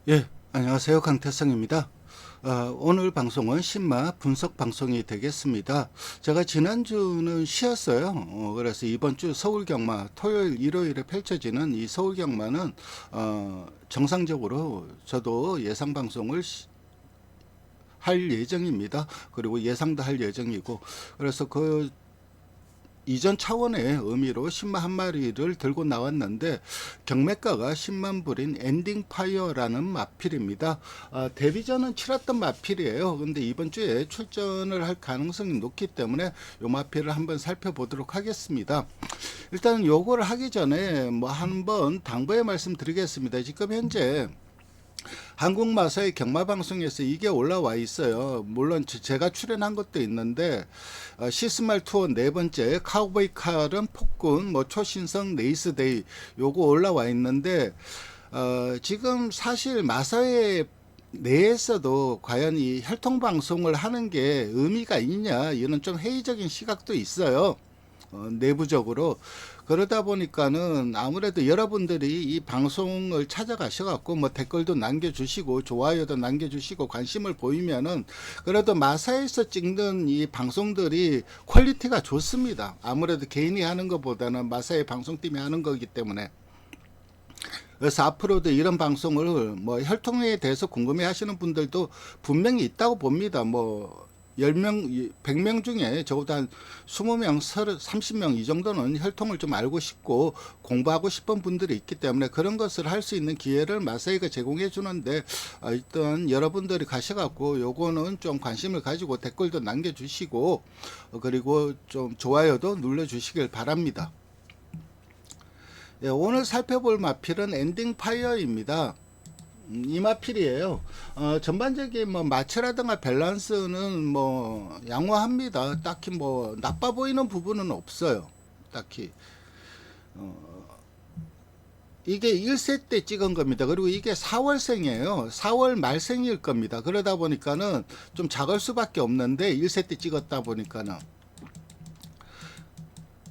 예, 안녕하세요. 강태성입니다. 오늘 방송은 신마 분석 방송이 되겠습니다. 제가 지난주는 쉬었어요. 그래서 이번 주 서울 경마 토요일, 일요일에 펼쳐지는 이 서울 경마는 정상적으로 저도 예상 방송을 할 예정입니다. 그리고 예상도 할 예정이고, 그래서 그 이전 차원의 의미로 10만 한 마리를 들고 나왔는데 경매가가 10만 불인 엔딩 파이어라는 마필입니다. 데뷔전은 치렀던 마필이에요. 근데 이번 주에 출전을 할 가능성이 높기 때문에 이 마필을 한번 살펴보도록 하겠습니다. 일단 요거를 하기 전에 뭐 한번 당부의 말씀 드리겠습니다. 지금 현재 한국마사의 경마방송에서 이게 올라와 있어요. 물론 제가 출연한 것도 있는데 시스말 투어 네 번째 카우보이 칼은 폭군 뭐 초신성 레이스데이 요거 올라와 있는데 지금 사실 마사회 내에서도 과연 이 혈통 방송을 하는 게 의미가 있냐 이런 좀 회의적인 시각도 있어요. 내부적으로. 그러다 보니까는 아무래도 여러분들이 이 방송을 찾아가셔갖고 뭐 댓글도 남겨주시고 좋아요도 남겨주시고 관심을 보이면은 그래도 마사에서 찍는 이 방송들이 퀄리티가 좋습니다. 아무래도 개인이 하는 것보다는 마사의 방송팀이 하는 거기 때문에. 그래서 앞으로도 이런 방송을 뭐 혈통에 대해서 궁금해 하시는 분들도 분명히 있다고 봅니다. 뭐 10명, 100명 중에 적어도 한 20명, 30명 이 정도는 혈통을 좀 알고 싶고 공부하고 싶은 분들이 있기 때문에 그런 것을 할 수 있는 기회를 마사이가 제공해 주는데 일단 여러분들이 가셔갖고 요거는 좀 관심을 가지고 댓글도 남겨주시고 그리고 좀 좋아요도 눌러주시길 바랍니다. 예, 오늘 살펴볼 마필은 엔딩 파이어입니다. 이 마필이에요. 전반적인 뭐 마체라든가 밸런스는 뭐 양호합니다. 딱히 뭐 나빠 보이는 부분은 없어요. 딱히. 이게 1세 때 찍은 겁니다. 그리고 이게 4월생이에요. 4월 말생일 겁니다. 그러다 보니까는 좀 작을 수밖에 없는데 1세 때 찍었다 보니까는.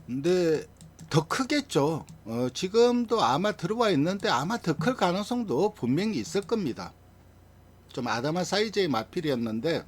근데 더 크겠죠. 지금도 아마 들어와 있는데 아마 더 클 가능성도 분명히 있을 겁니다. 좀 아담한 사이즈의 마필이었는데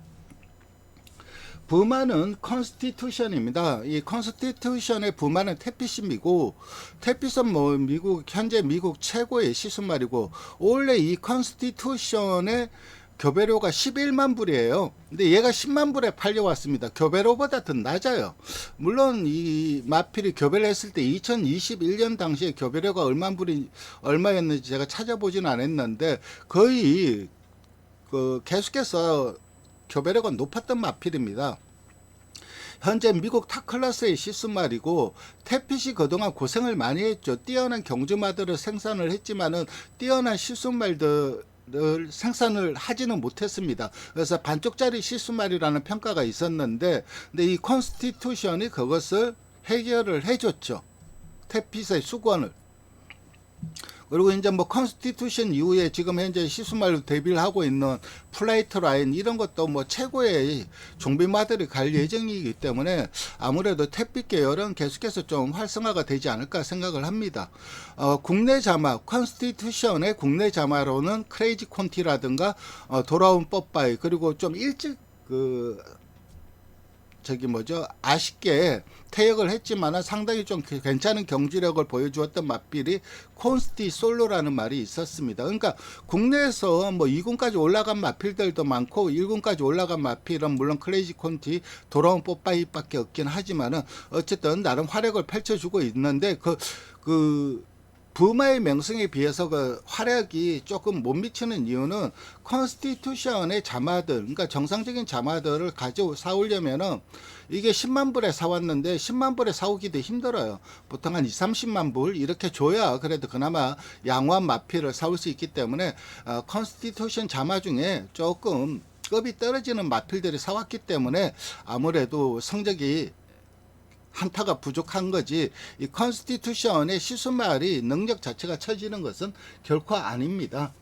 부마는 컨스티튜션입니다. 이 컨스티튜션의 부마는 태피심이고 태피선 뭐 미국 현재 미국 최고의 시순말이고 원래 이 컨스티튜션의 교배료가 11만 불이에요. 근데 얘가 10만 불에 팔려왔습니다. 교배료보다 더 낮아요. 물론 이 마필이 교배를 했을 때 2021년 당시에 교배료가 얼마였는지 제가 찾아보진 않았는데 거의 계속해서 교배료가 높았던 마필입니다. 현재 미국 탑클래스의 시스말이고 태핏이 그동안 고생을 많이 했죠. 뛰어난 경주마들을 생산을 했지만은 뛰어난 시스말들 을 생산을 하지는 못했습니다. 그래서 반쪽짜리 시스말이라는 평가가 있었는데 근데 이 컨스티튜션이 그것을 해결을 해줬죠. 태핏의 수건을. 그리고 이제 뭐 컨스티튜션 이후에 지금 현재 시스말로 데뷔를 하고 있는 플레이트 라인 이런 것도 뭐 최고의 종비마들이 갈 예정이기 때문에 아무래도 태빛 계열은 계속해서 좀 활성화가 되지 않을까 생각을 합니다. 국내 자마 컨스티튜션의 국내 자마로는 크레이지 콘티라든가 돌아온 뽀빠이 그리고 좀 일찍 아쉽게 퇴역을 했지만 상당히 좀 괜찮은 경주력을 보여주었던 맛빌이 콘스티 솔로라는 말이 있었습니다. 그러니까 국내에서 뭐 2군까지 올라간 마필들도 많고 1군까지 올라간 마필은 물론 크레이지 콘티 돌아온 뽀빠이밖에 없긴 하지만은 어쨌든 나름 활약을 펼쳐주고 있는데 부마의 명성에 비해서 그 활약이 조금 못 미치는 이유는 컨스티튜션의 자마들, 그러니까 정상적인 자마들을 가지고 사오려면은 이게 10만 불에 사왔는데 10만 불에 사오기도 힘들어요. 보통 한 2, 30만 불 이렇게 줘야 그래도 그나마 양호한 마필을 사올 수 있기 때문에 컨스티튜션 자마 중에 조금 급이 떨어지는 마필들이 사왔기 때문에 아무래도 성적이 한타가 부족한 거지 이 컨스티튜션의 시순말이 능력 자체가 처지는 것은 결코 아닙니다.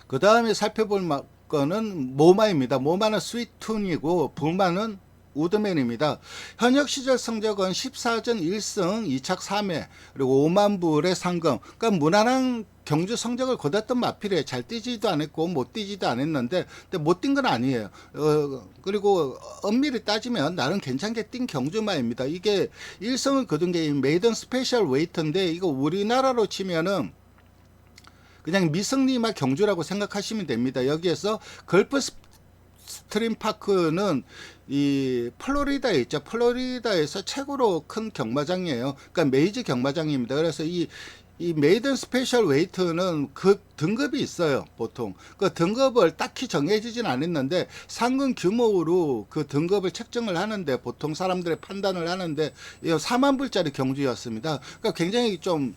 그 다음에 살펴볼 거는 모마입니다. 모마는 스위툰이고 부마는 우드맨입니다. 현역 시절 성적은 14전 1승 2착 3회 그리고 5만 불의 상금. 그러니까 무난한 경주 성적을 거뒀던 마필이에요. 잘 뛰지도 않았고 못 뛰지도 않았는데 근데 못 뛴 건 아니에요. 그리고 엄밀히 따지면 나름 괜찮게 뛴 경주마입니다. 이게 1승을 거둔 게 메이든 스페셜 웨이트인데 이거 우리나라로 치면은 그냥 미승리마 경주라고 생각하시면 됩니다. 여기에서 걸프 스트림 파크는 이 플로리다에 있죠. 플로리다에서 최고로 큰 경마장이에요. 그러니까 메이지 경마장입니다. 그래서 이 메이든 스페셜 웨이트는 그 등급이 있어요. 보통 그 등급을 딱히 정해지진 않았는데 상금 규모로 그 등급을 책정을 하는데 보통 사람들의 판단을 하는데 4만 불짜리 경주였습니다. 그러니까 굉장히 좀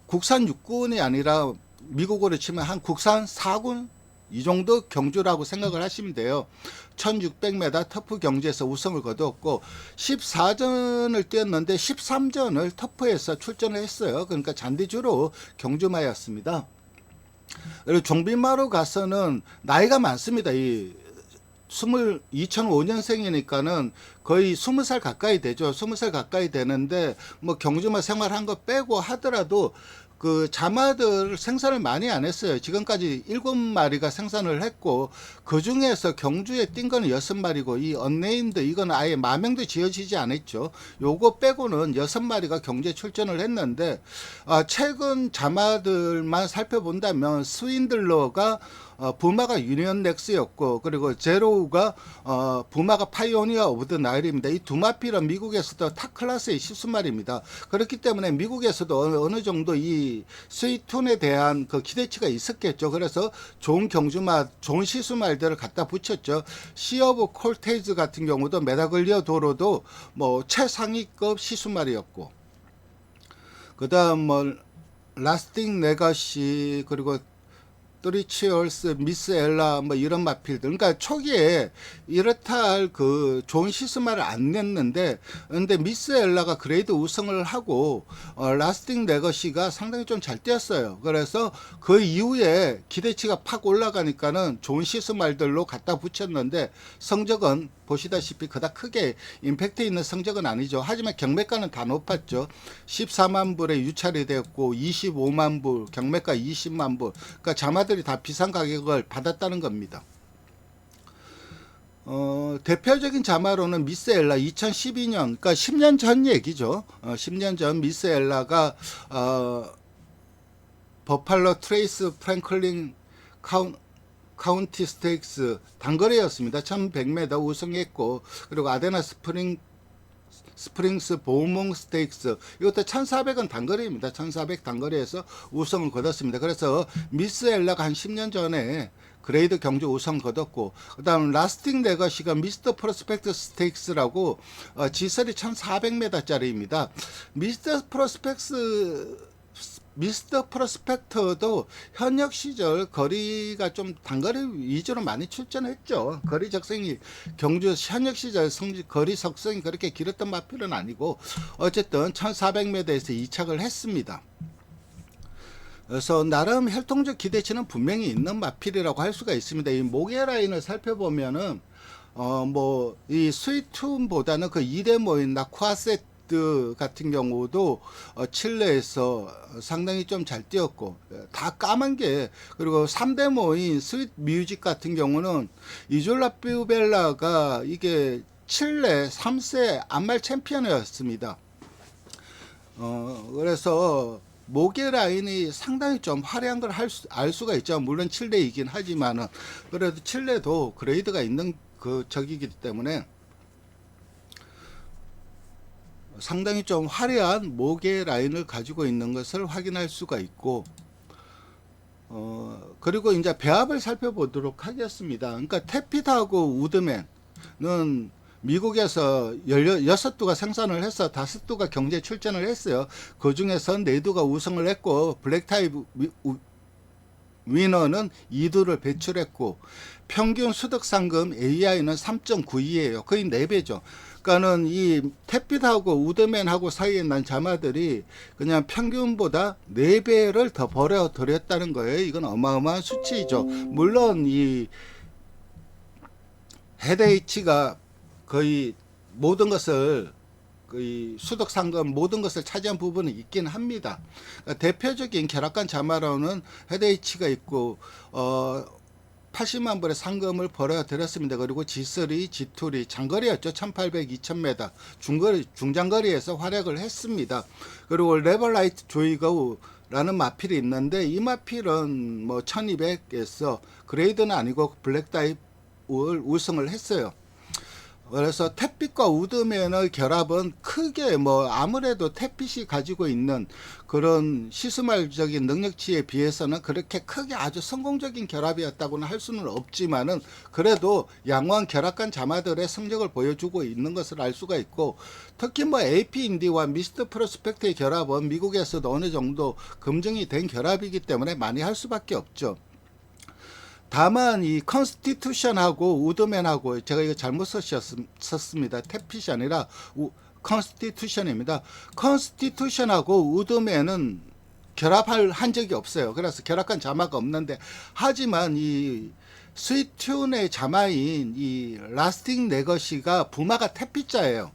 국산 6군이 아니라 미국으로 치면 한 국산 4군 이 정도 경주라고 생각을 하시면 돼요. 1600m 터프 경주에서 우승을 거두었고 14전을 뛰었는데 13전을 터프에서 출전을 했어요. 그러니까 잔디주로 경주마였습니다. 그리고 종빈마로 가서는 나이가 많습니다. 2005년생이니까는 거의 20살 가까이 되죠. 20살 가까이 되는데 뭐 경주마 생활한 거 빼고 하더라도 그 자마들 생산을 많이 안 했어요. 지금까지 7마리가 생산을 했고 그 중에서 경주에 뛴 거는 6마리고 이 언네임드 이건 아예 마명도 지어지지 않았죠. 요거 빼고는 6마리가 경주에 출전을 했는데 최근 자마들만 살펴본다면 스윈들러가 부마가 유니언 넥스였고 그리고 제로우가 부마가 파이오니어 오브 더 나일입니다. 이 두 마필은 미국에서도 탑 클래스의 시수말입니다. 그렇기 때문에 미국에서도 어느 정도 이 스위툰에 대한 그 기대치가 있었겠죠. 그래서 좋은 경주말, 좋은 시수말들을 갖다 붙였죠. 시 오브 콜테이즈 같은 경우도 메다글리어 도로도 뭐 최상위급 시수말이었고 그 다음 뭐 라스팅 레거시 그리고 트리치얼스, 미스 엘라 뭐 이런 마필들. 그러니까 초기에 이렇다 할 그 좋은 시스마를 안 냈는데 근데 미스 엘라가 그레이드 우승을 하고 라스팅 레거시가 상당히 좀 잘 뛰었어요. 그래서 그 이후에 기대치가 팍 올라가니까는 좋은 시스말들로 갖다 붙였는데 성적은 보시다시피 그닥 크게 임팩트 있는 성적은 아니죠. 하지만 경매가는 다 높았죠. 14만 불에 유찰이 되었고 25만 불, 경매가 20만 불. 그러니까 자마들이 다 비싼 가격을 받았다는 겁니다. 대표적인 자마로는 미스 엘라 2012년, 그러니까 10년 전 얘기죠. 10년 전 미스 엘라가 버팔로 트레이스 프랭클린 카운티 스테이크스 단거리였습니다. 1100m 우승했고 그리고 아데나 스프링스 보우몽 스테이크스 이것도 1400은 단거리입니다. 1400 단거리에서 우승을 거뒀습니다. 그래서 미스 엘라가 한 10년 전에 그레이드 경주 우승 거뒀고 그 다음 라스팅 레거시가 미스터 프로스펙트 스테이크스라고 지설이 1400m짜리입니다. 미스터 프로스펙터도 현역 시절 거리가 좀 단거리 위주로 많이 출전했죠. 거리 적성이 경주 현역 시절 거리 적성이 그렇게 길었던 마필은 아니고 어쨌든 1400m에서 2착을 했습니다. 그래서 나름 혈통적 기대치는 분명히 있는 마필이라고 할 수가 있습니다. 이 목의 라인을 살펴보면은 뭐 이 스위툰보다는 그 2대 모인 나쿠아세트 같은 경우도 칠레에서 상당히 좀 잘 뛰었고 다 까만 게 그리고 3대 모인 스윗 뮤직 같은 경우는 이졸라 퓨벨라가 이게 칠레 3세 암말 챔피언이었습니다. 그래서 목의 라인이 상당히 좀 화려한 걸 알 수가 있죠. 물론 칠레이긴 하지만은 그래도 칠레도 그레이드가 있는 그 적이기 때문에 상당히 좀 화려한 목의 라인을 가지고 있는 것을 확인할 수가 있고 그리고 이제 배합을 살펴보도록 하겠습니다. 그러니까 태핏하고 우드맨은 미국에서 16두가 생산을 해서 5두가 경제 출전을 했어요. 그 중에서 4두가 우승을 했고 블랙타이브 위너는 2두를 배출했고 평균 수득 상금 AI는 3.92예요. 거의 4배죠. 그러니까는 이 태핏하고 우드맨하고 사이에 난 자마들이 그냥 평균보다 4배를 더 벌어들였다는 거예요. 이건 어마어마한 수치이죠. 물론 이 헤드H가 거의 모든 것을 이 수덕 상금 모든 것을 차지한 부분이 있긴 합니다. 그러니까 대표적인 결합관 자마로는 헤드H가 있고 80만 불의 상금을 벌어들였습니다. 그리고 G3, G2리 장거리였죠. 1800, 2000m 중장거리에서 활약을 했습니다. 그리고 레버라이트 조이거우라는 마필이 있는데 이 마필은 뭐 1200에서 그레이드는 아니고 블랙다이브 우승을 했어요. 그래서 탭빛과 우드맨의 결합은 크게 뭐 아무래도 탭빛이 가지고 있는 그런 시스말적인 능력치에 비해서는 그렇게 크게 아주 성공적인 결합이었다고는 할 수는 없지만은 그래도 양호한 결합관 자마들의 성적을 보여주고 있는 것을 알 수가 있고, 특히 뭐 AP 인디와 미스터 프로스펙트의 결합은 미국에서도 어느 정도 검증이 된 결합이기 때문에 많이 할 수밖에 없죠. 다만 이 컨스티튜션하고 우드맨하고 제가 이거 잘못 썼습니다. 탭핏이 아니라 컨스티튜션입니다. 컨스티튜션하고 우드맨은 결합할 한 적이 없어요. 그래서 결합한 자마가 없는데, 하지만 이 스위튠의 자마인 이 라스팅 네거시가 부마가 탭핏자예요.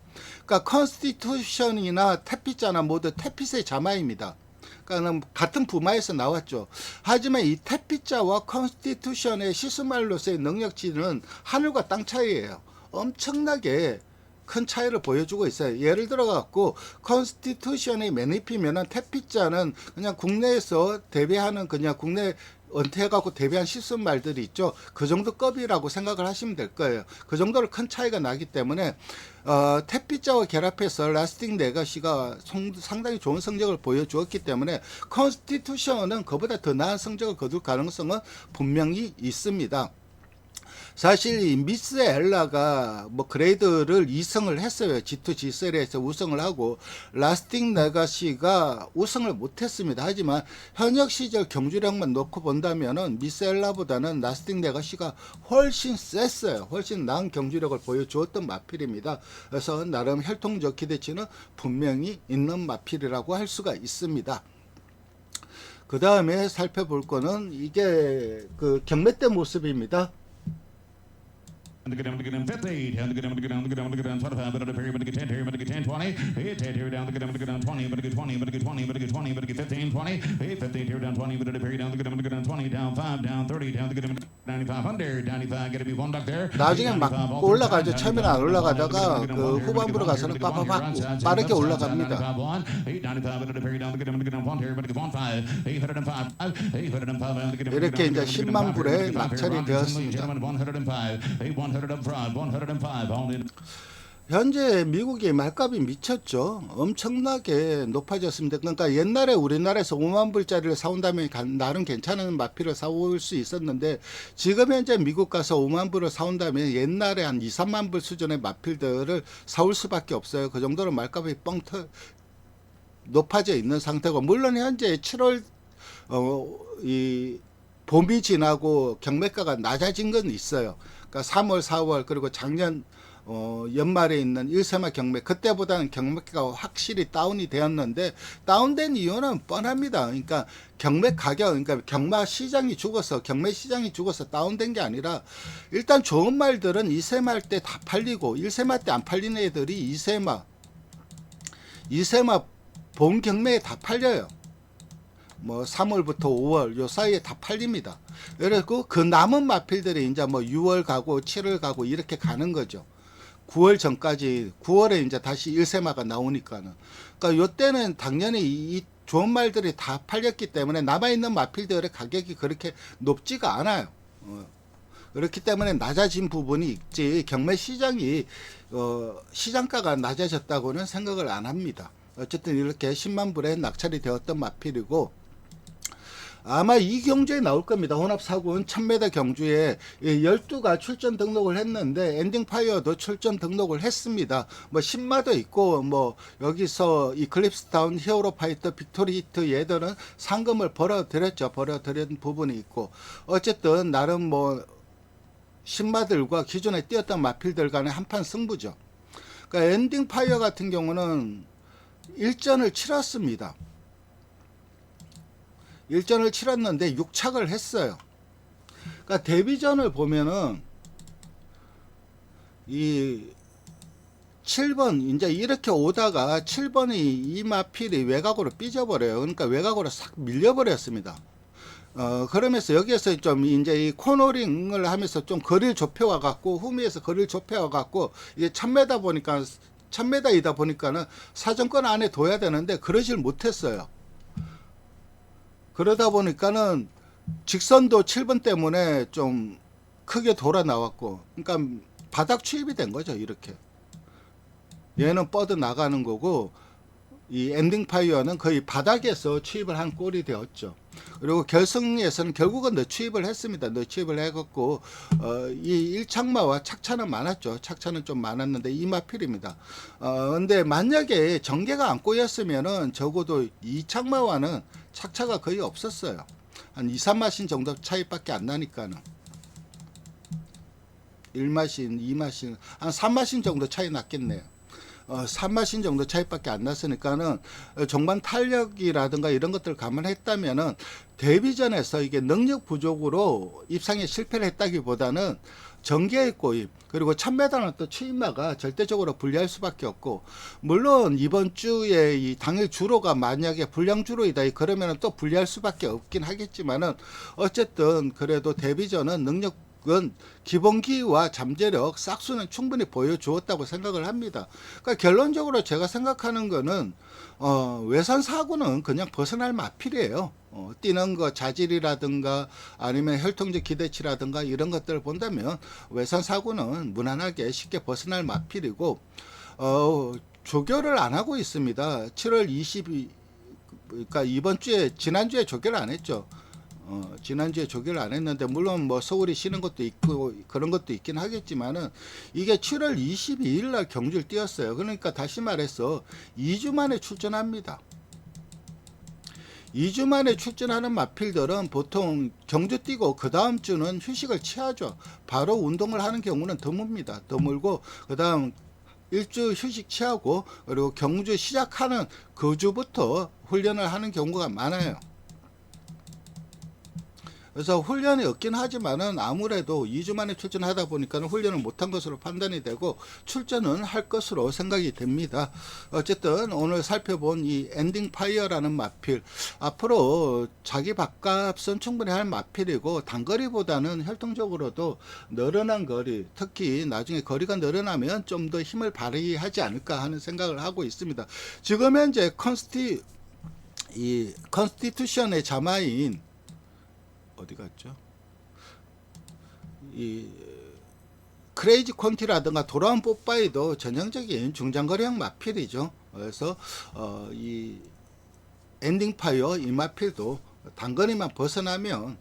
그러니까 컨스티튜션이나 탭핏자나 모두 탭핏의 자마입니다. 그러니까 같은 부마에서 나왔죠. 하지만 이 탭핏자와 컨스티튜션의 시스말로서의 능력치는 하늘과 땅 차이예요. 엄청나게 큰 차이를 보여주고 있어요. 예를 들어 갖고 컨스티튜션이 매니피면은 탭핏자는 그냥 국내에서 대비하는 그냥 국내 은퇴해갖고 데뷔한 시스말들이 있죠. 그 정도 급이라고 생각을 하시면 될 거예요. 그 정도로 큰 차이가 나기 때문에 탭핏자와 결합해서 라스팅 네거시가 상당히 좋은 성적을 보여주었기 때문에 컨스티튜션은 그보다 더 나은 성적을 거둘 가능성은 분명히 있습니다. 사실 이 미스 엘라가 뭐 그레이드를 2승을 했어요. G2, G3에서 우승을 하고, 라스팅 네거시가 우승을 못했습니다. 하지만 현역 시절 경주력만 놓고 본다면은 미스 엘라보다는 라스팅 네거시가 훨씬 셌어요. 훨씬 나은 경주력을 보여주었던 마필입니다. 그래서 나름 혈통적 기대치는 분명히 있는 마필이라고 할 수가 있습니다. 그 다음에 살펴볼 거는 이게 그 경매 때 모습입니다. To get him to get him 50, and to get him to get him to get him to get him 25, but to Perry, but to get 10, Terry, but to get 10, 20, hey, Terry down to get him to get him 20, but to get 20, but to get 20, but to get 20, but to get 15, 20, hey, 15, Terry down 20, but to Perry down to get him to get him 20, down 5, down 30, down to get him 9500, 95, get to be one back there. 나중에 막 올라가죠. 처음에는 안 올라가다가 그 후반부로 가서는 빠바박 빠르게 올라갑니다. 이렇게 이제 10만 불에 낙찰이 되었습니다. 현재 미국의 말값이 미쳤죠. 엄청나게 높아졌습니다. 그러니까 옛날에 우리나라에서 5만 불짜리를 사온다면 나름 괜찮은 마필을 사올 수 있었는데, 지금 현재 미국 가서 5만 불을 사온다면 옛날에 한 2, 3만 불 수준의 마필들을 사올 수밖에 없어요. 그 정도로 말값이 높아져 있는 상태고, 물론 현재 7월 이 봄이 지나고 경매가가 낮아진 건 있어요. 그러니까 3월, 4월 그리고 작년 연말에 있는 1세마 경매, 그때보다는 경매가가 확실히 다운이 되었는데, 다운된 이유는 뻔합니다. 그러니까 경매 가격, 그러니까 경매 시장이 죽어서 다운된 게 아니라, 일단 좋은 말들은 2세마 때 다 팔리고 1세마 때 안 팔리는 애들이 2세마 본 경매에 다 팔려요. 뭐 3월부터 5월 요 사이에 다 팔립니다. 그래서 그 남은 마필들이 이제 뭐 6월 가고 7월 가고 이렇게 가는 거죠. 9월 전까지, 9월에 이제 다시 1세마가 나오니까는. 그러니까 요때는 당연히 이 좋은 말들이 다 팔렸기 때문에 남아있는 마필들의 가격이 그렇게 높지가 않아요. 그렇기 때문에 낮아진 부분이 있지, 경매 시장이 시장가가 낮아졌다고는 생각을 안 합니다. 어쨌든 이렇게 10만 불에 낙찰이 되었던 마필이고, 아마 이 경주에 나올 겁니다. 혼합사군 1000m 경주에 12가 출전 등록을 했는데, 엔딩파이어도 출전 등록을 했습니다. 뭐 신마도 있고, 뭐 여기서 이클립스타운, 히어로파이터, 빅토리히트 얘들은 상금을 벌어들였죠. 벌어들인 부분이 있고, 어쨌든 나름 뭐 신마들과 기존에 뛰었던 마필들 간의 한판 승부죠. 그러니까 엔딩파이어 같은 경우는 일전을 치렀습니다. 일전을 치렀는데 6착을 했어요. 그러니까 데뷔전을 보면은 이 7번 이제 이렇게 오다가 7번이 이 마필이 외곽으로 삐져버려요. 그러니까 외곽으로 싹 밀려버렸습니다. 그러면서 여기에서 좀 이제 이 코너링을 하면서 좀 거리를 좁혀와 갖고 후미에서 거리를 좁혀와 갖고 이게 1000m 보니까 1000m이다 보니까는 사정권 안에 둬야 되는데 그러질 못했어요. 그러다 보니까는 직선도 7번 때문에 좀 크게 돌아 나왔고, 그러니까 바닥 추입이 된 거죠. 이렇게 얘는 뻗어 나가는 거고, 이 엔딩 파이어는 거의 바닥에서 추입을 한 꼴이 되었죠. 그리고 결승에서는 결국은 넣추입을 했습니다. 넣추입을 해갖고 이 1착마와 착차는 많았죠. 착차는 좀 많았는데 이 마필입니다. 근데 만약에 전개가 안 꼬였으면은 적어도 2착마와는 착차가 거의 없었어요. 한 2, 3마신 정도 차이밖에 안 나니까는 1마신, 2마신, 한 3마신 정도 차이 났겠네요. 3마신 정도 차이밖에 안 났으니까는 종반 탄력이라든가 이런 것들을 감안했다면은 데뷔전에서 이게 능력 부족으로 입상에 실패를 했다기보다는 전개의 꼬임, 그리고 1000m는 또 추임마가 절대적으로 불리할 수밖에 없고, 물론 이번 주에 이 당일 주로가 만약에 불량 주로이다 그러면은 또 불리할 수밖에 없긴 하겠지만은 어쨌든 그래도 데뷔전은 능력은 기본기와 잠재력 싹수는 충분히 보여주었다고 생각을 합니다. 그러니까 결론적으로 제가 생각하는 거는 외산 사고는 그냥 벗어날 마필이에요. 뛰는 거 자질이라든가 아니면 혈통적 기대치라든가 이런 것들을 본다면 외산 사고는 무난하게 쉽게 벗어날 마필이고, 조결을 안 하고 있습니다. 7월 20일, 그러니까 이번 주에, 지난주에 조결을 안 했죠. 지난주에 조결을 안 했는데, 물론 뭐 서울이 쉬는 것도 있고 그런 것도 있긴 하겠지만은, 이게 7월 22일 날 경주를 뛰었어요. 그러니까 다시 말해서 2주 만에 출전합니다. 2주 만에 출전하는 마필들은 보통 경주 뛰고 그 다음 주는 휴식을 취하죠. 바로 운동을 하는 경우는 드뭅니다. 드물고 그 다음 일주 휴식 취하고, 그리고 경주 시작하는 그 주부터 훈련을 하는 경우가 많아요. 그래서 훈련이 없긴 하지만은 아무래도 2주 만에 출전하다 보니까 훈련을 못한 것으로 판단이 되고 출전은 할 것으로 생각이 됩니다. 어쨌든 오늘 살펴본 이 엔딩 파이어라는 마필, 앞으로 자기 밥값은 충분히 할 마필이고, 단거리보다는 혈통적으로도 늘어난 거리, 특히 나중에 거리가 늘어나면 좀 더 힘을 발휘하지 않을까 하는 생각을 하고 있습니다. 지금 현재 컨스티튜션의 자마인 어디 갔죠? 이 크레이지 콘티라든가 돌아온 뽀빠이도 전형적인 중장거리형 마필이죠. 그래서 이 엔딩 파이어 이 마필도 단거리만 벗어나면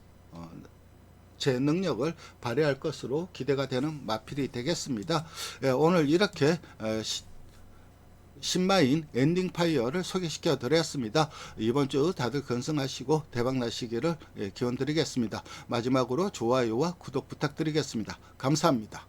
제 능력을 발휘할 것으로 기대가 되는 마필이 되겠습니다. 오늘 이렇게 신마인 엔딩 파이어를 소개시켜 드렸습니다. 이번 주 다들 건승하시고 대박 나시기를 기원 드리겠습니다. 마지막으로 좋아요와 구독 부탁드리겠습니다. 감사합니다.